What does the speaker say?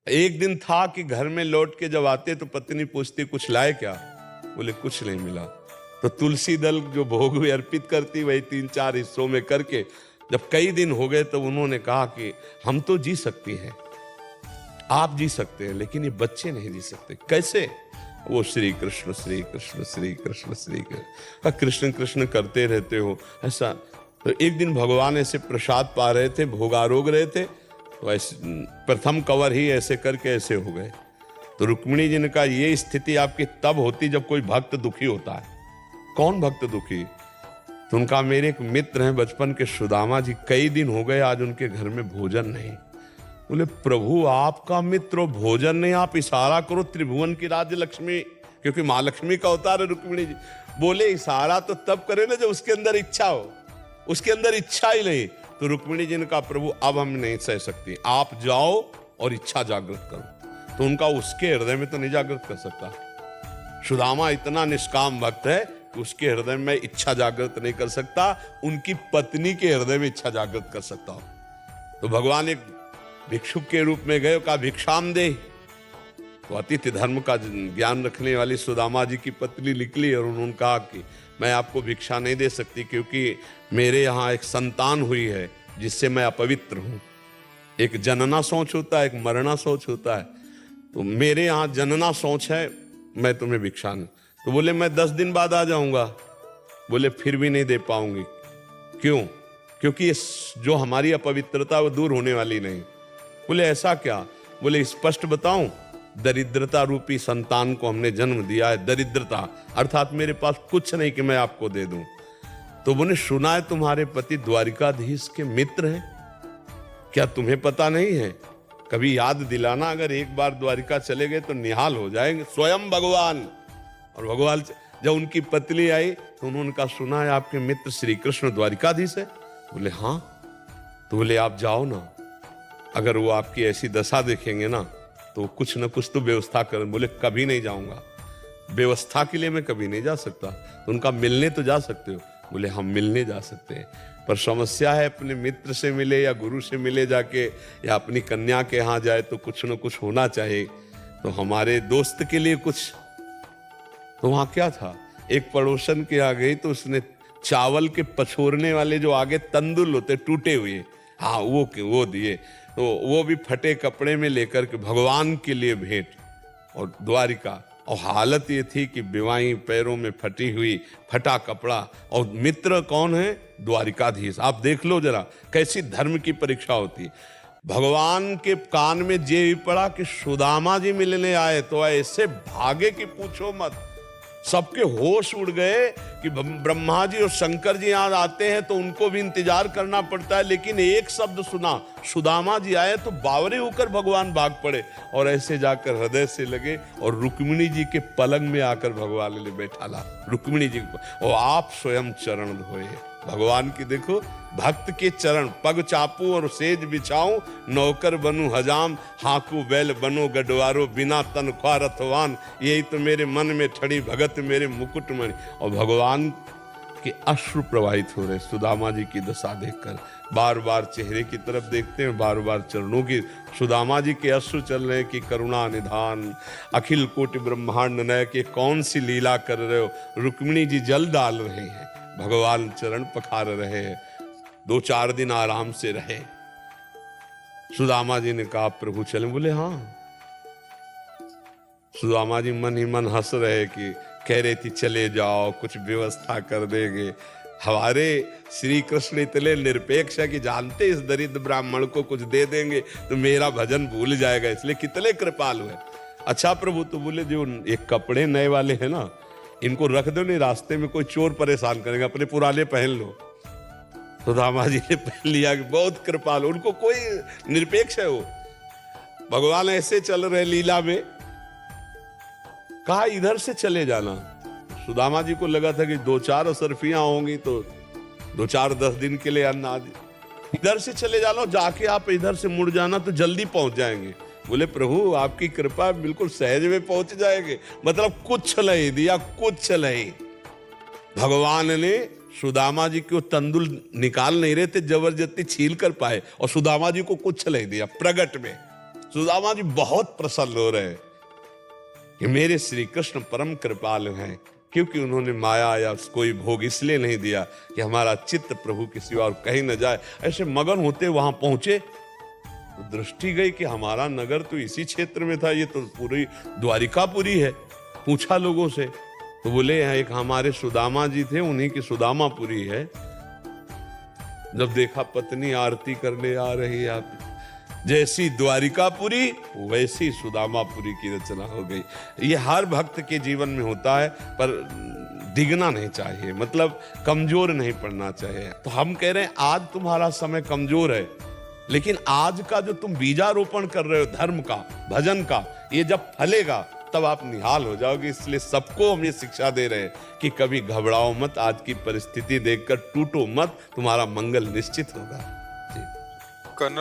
एक दिन था कि घर में लौट के जब आते तो पत्नी पूछती कुछ लाए क्या? बोले कुछ नहीं मिला। तो तुलसी दल जो भोग भी अर्पित करती वही 3-4 हिस्सों में करके जब कई दिन हो गए तो उन्होंने कहा कि हम तो जी सकती हैं, आप जी सकते हैं, लेकिन ये बच्चे नहीं जी सकते। कैसे? वो श्री कृष्ण श्री कृष्ण श्री कृष्ण श्री कृष्ण कृष्ण कृष्ण करते रहते हो ऐसा। तो एक दिन भगवान ऐसे प्रसाद पा रहे थे, भोगारोग रहे थे, तो ऐसे प्रथम कवर ही ऐसे करके ऐसे हो गए। तो रुक्मिणी जी ने कहा ये स्थिति आपकी तब होती जब कोई भक्त दुखी होता है। कौन भक्त दुखी? तो उनका मेरे एक मित्र हैं बचपन के, सुदामा जी, कई दिन हो गए आज उनके घर में भोजन नहीं। बोले प्रभु आपका मित्र भोजन नहीं, आप इशारा करो त्रिभुवन की राज्य लक्ष्मी, क्योंकि माँ लक्ष्मी का अवतार है रुक्मिणी जी। बोले इशारा तो तब करे ना जब उसके अंदर इच्छा हो, उसके अंदर इच्छा ही नहीं। तो रुक्मिणी जी ने कहा प्रभु अब हम नहीं सह सकती, आप जाओ और इच्छा जागृत करो। तो उनका उसके हृदय में तो नहीं जागृत कर सकता। सुदामा इतना निष्काम भक्त है कि उसके हृदय में इच्छा जागृत नहीं कर सकता, उनकी पत्नी के हृदय में इच्छा जागृत कर सकता हो। तो भगवान एक भिक्षुक के रूप में गए, कहा भिक्षाम दे। तो अतिथि धर्म का ज्ञान रखने वाली सुदामा जी की पत्नी निकली और उन्होंने कहा कि मैं आपको भिक्षा नहीं दे सकती, क्योंकि मेरे यहाँ एक संतान हुई है जिससे मैं अपवित्र हूँ। एक जनना सोच होता है, एक मरना सोच होता है। तो मेरे यहाँ जनना सोच है, मैं तुम्हें भिक्षा नहीं। तो बोले मैं 10 दिन बाद आ जाऊंगा। बोले फिर भी नहीं दे पाऊंगी। क्यों? क्योंकि ये जो हमारी अपवित्रता वो दूर होने वाली नहीं। बोले ऐसा क्या? बोले स्पष्ट बताऊं, दरिद्रता रूपी संतान को हमने जन्म दिया है। दरिद्रता अर्थात मेरे पास कुछ नहीं कि मैं आपको दे दूं। तो बोले सुना है तुम्हारे पति द्वारिकाधीश के मित्र हैं, क्या तुम्हें पता नहीं है? कभी याद दिलाना, अगर एक बार द्वारिका चले गए तो निहाल हो जाएंगे स्वयं भगवान। और भगवान जब उनकी पत्नी आई तो उन्होंने कहा सुना है आपके मित्र श्री कृष्ण द्वारिकाधीश है। बोले हाँ। तो बोले आप जाओ ना, अगर वो आपकी ऐसी दशा देखेंगे ना तो कुछ न कुछ तो व्यवस्था करें। बोले कभी नहीं जाऊंगा, व्यवस्था के लिए मैं कभी नहीं जा सकता। तो उनका मिलने तो जा सकते हो? बोले हम मिलने जा सकते हैं, पर समस्या है अपने मित्र से मिले या गुरु से मिले जाके, या अपनी कन्या के यहाँ जाए तो कुछ न कुछ होना चाहिए। तो हमारे दोस्त के लिए कुछ, तो वहां क्या था, एक पड़ोसन के आ गई तो उसने चावल के पछोरने वाले जो आगे तंदुल होते टूटे हुए, हाँ वो दिए। तो वो भी फटे कपड़े में लेकर के भगवान के लिए भेंट। और द्वारिका, और हालत ये थी कि बिवाई पैरों में फटी हुई, फटा कपड़ा, और मित्र कौन है? द्वारिकाधीश। आप देख लो जरा कैसी धर्म की परीक्षा होती है। भगवान के कान में ये भी पड़ा कि सुदामा जी मिलने आए, तो ऐसे भागे कि पूछो मत। सबके होश उड़ गए कि ब्रह्मा जी और शंकर जी यहाँ आते हैं तो उनको भी इंतजार करना पड़ता है, लेकिन एक शब्द सुना सुदामा जी आए तो बावरे होकर भगवान भाग पड़े और ऐसे जाकर हृदय से लगे और रुक्मिणी जी के पलंग में आकर भगवान ने बैठा ला रुक्मिणी जी को, और आप स्वयं चरण धोए। भगवान की देखो, भक्त के चरण, पग चापू और सेज बिछाऊं, नौकर बनूं हजाम, हाकू बैल बनो गडवारो, बिना तनख्वाह रथवान, यही तो मेरे मन में ठड़ी भगत मेरे मुकुटमणि। और भगवान के अश्रु प्रवाहित हो रहे सुदामा जी की दशा देखकर। बार बार चेहरे की तरफ देखते हैं, बार बार चरणों की। सुदामा जी के अश्रु चल रहे कि करुणा निधान, अखिल कोटि ब्रह्मांड नायक, ये कौन सी लीला कर रहे हो? रुक्मिणी जी जल डाल रहे हैं, भगवान चरण पखार रहे हैं। 2-4 दिन आराम से रहे। सुदामा जी ने कहा प्रभु चले? बोले हाँ। सुदामा जी मन ही मन हंस रहे कि कह रही थी चले जाओ, कुछ व्यवस्था कर देंगे। हमारे श्री कृष्ण इतने निरपेक्ष है कि जानते इस दरिद्र ब्राह्मण को कुछ दे देंगे तो मेरा भजन भूल जाएगा, इसलिए कितने कृपालु है। अच्छा प्रभु, तो बोले जो एक कपड़े नए वाले हैं ना, इनको रख दो, नहीं रास्ते में कोई चोर परेशान करेगा, अपने पुराने पहन लो। तो रामा जी ने पहन लिया कि बहुत कृपालु, उनको कोई निरपेक्ष है वो। भगवान ऐसे चल रहे लीला में, कहा इधर से चले जाना। सुदामा जी को लगा था कि 2-4 असरफियां होंगी तो 2-4-10 दिन के लिए अन्न आदि, इधर से चले जाना, जाके आप इधर से मुड़ जाना तो जल्दी पहुंच जाएंगे। बोले प्रभु आपकी कृपा, बिल्कुल सहज में पहुंच जाएंगे। मतलब कुछ नहीं दिया, कुछ नहीं। भगवान ने सुदामा जी को तंदुल निकाल नहीं रहे थे, जबरदस्ती छील कर पाए, और सुदामा जी को कुछ नहीं दिया प्रगट में। सुदामा जी बहुत प्रसन्न हो रहे कि मेरे श्री कृष्ण परम कृपालु हैं, क्योंकि उन्होंने माया या कोई भोग इसलिए नहीं दिया कि हमारा चित्त प्रभु के सिवा और कहीं न जाए। ऐसे मगन होते वहां पहुंचे तो दृष्टि गई कि हमारा नगर तो इसी क्षेत्र में था, ये तो पूरी द्वारिकापुरी है। पूछा लोगों से तो बोले यहाँ एक हमारे सुदामा जी थे, उन्हीं की सुदामापुरी है। जब देखा पत्नी आरती करने आ रही है, आप जैसी द्वारिकापुरी वैसी सुदामापुरी की रचना हो गई। ये हर भक्त के जीवन में होता है, पर डिगना नहीं चाहिए, मतलब कमजोर नहीं पड़ना चाहिए। तो हम कह रहे हैं आज तुम्हारा समय कमजोर है, लेकिन आज का जो तुम बीजारोपण कर रहे हो धर्म का, भजन का, ये जब फलेगा तब आप निहाल हो जाओगे। इसलिए सबको हम ये शिक्षा दे रहे हैं कि कभी घबराओ मत, आज की परिस्थिति देखकर टूटो मत, तुम्हारा मंगल निश्चित होगा। जी। कर्नल